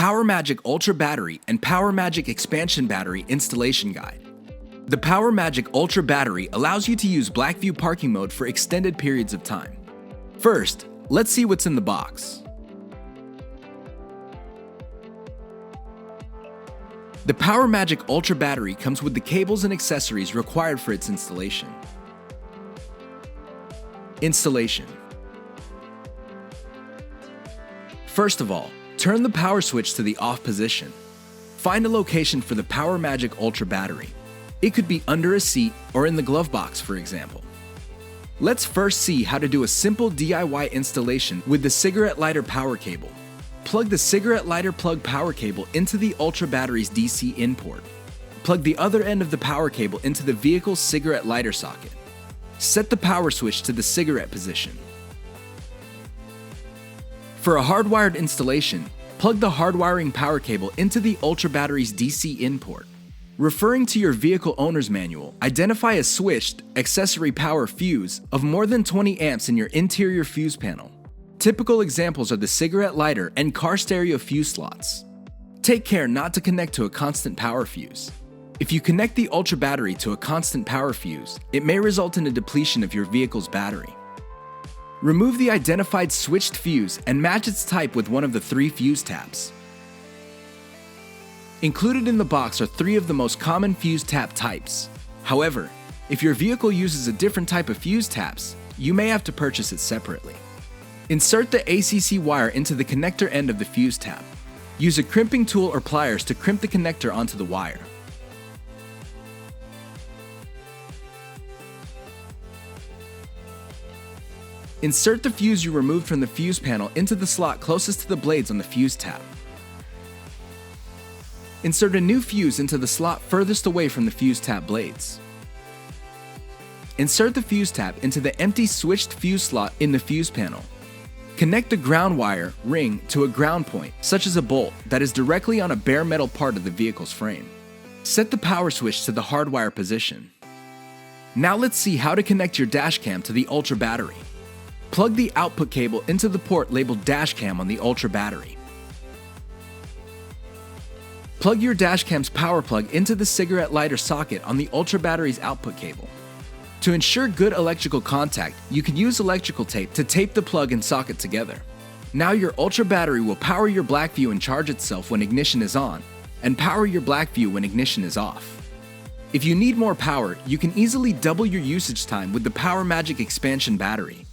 PowerMagic Ultra Battery and PowerMagic Expansion Battery Installation Guide. The PowerMagic Ultra Battery allows you to use BlackVue parking mode for extended periods of time. First, let's see what's in the box. The PowerMagic Ultra Battery comes with the cables and accessories required for its installation. Installation. First of all, turn the power switch to the off position. Find a location for the PowerMagic Ultra Battery. It could be under a seat or in the glove box, for example. Let's first see how to do a simple DIY installation with the cigarette lighter power cable. Plug the cigarette lighter plug power cable into the Ultra Battery's DC in port. Plug the other end of the power cable into the vehicle's cigarette lighter socket. Set the power switch to the cigarette position. For a hardwired installation, plug the hardwiring power cable into the Ultra Battery's DC in port. Referring to your vehicle owner's manual, identify a switched accessory power fuse of more than 20 amps in your interior fuse panel. Typical examples are the cigarette lighter and car stereo fuse slots. Take care not to connect to a constant power fuse. If you connect the Ultra Battery to a constant power fuse, it may result in a depletion of your vehicle's battery. Remove the identified switched fuse and match its type with one of the 3 fuse taps. Included in the box are 3 of the most common fuse tap types. However, if your vehicle uses a different type of fuse taps, you may have to purchase it separately. Insert the ACC wire into the connector end of the fuse tap. Use a crimping tool or pliers to crimp the connector onto the wire. Insert the fuse you removed from the fuse panel into the slot closest to the blades on the fuse tap. Insert a new fuse into the slot furthest away from the fuse tap blades. Insert the fuse tap into the empty switched fuse slot in the fuse panel. Connect the ground wire ring to a ground point, such as a bolt, that is directly on a bare metal part of the vehicle's frame. Set the power switch to the hardwire position. Now let's see how to connect your DASHCAM to the Ultra Battery. Plug the output cable into the port labeled DASHCAM on the Ultra Battery. Plug your DASHCAM's power plug into the cigarette lighter socket on the Ultra Battery's output cable. To ensure good electrical contact, you can use electrical tape to tape the plug and socket together. Now your Ultra Battery will power your BlackVue and charge itself when ignition is on, and power your BlackVue when ignition is off. If you need more power, you can easily double your usage time with the PowerMagic Expansion Battery.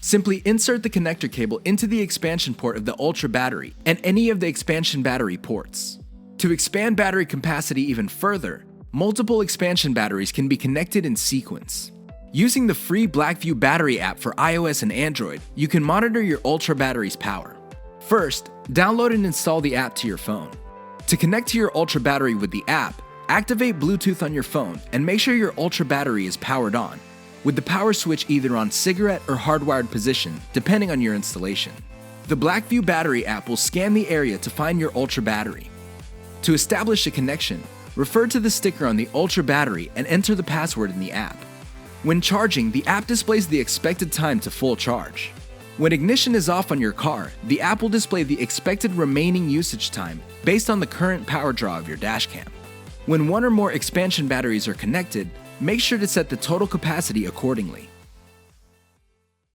Simply insert the connector cable into the expansion port of the Ultra Battery and any of the expansion battery ports. To expand battery capacity even further, multiple expansion batteries can be connected in sequence. Using the free BlackVue Battery App for iOS and Android, you can monitor your Ultra Battery's power. First, download and install the app to your phone. To connect to your Ultra Battery with the app, activate Bluetooth on your phone and make sure your Ultra Battery is powered on, with the power switch either on cigarette or hardwired position, depending on your installation. The BlackVue Battery App will scan the area to find your Ultra Battery. To establish a connection, refer to the sticker on the Ultra Battery and enter the password in the app. When charging, the app displays the expected time to full charge. When ignition is off on your car, the app will display the expected remaining usage time based on the current power draw of your DASHCAM. When one or more expansion batteries are connected, make sure to set the total capacity accordingly.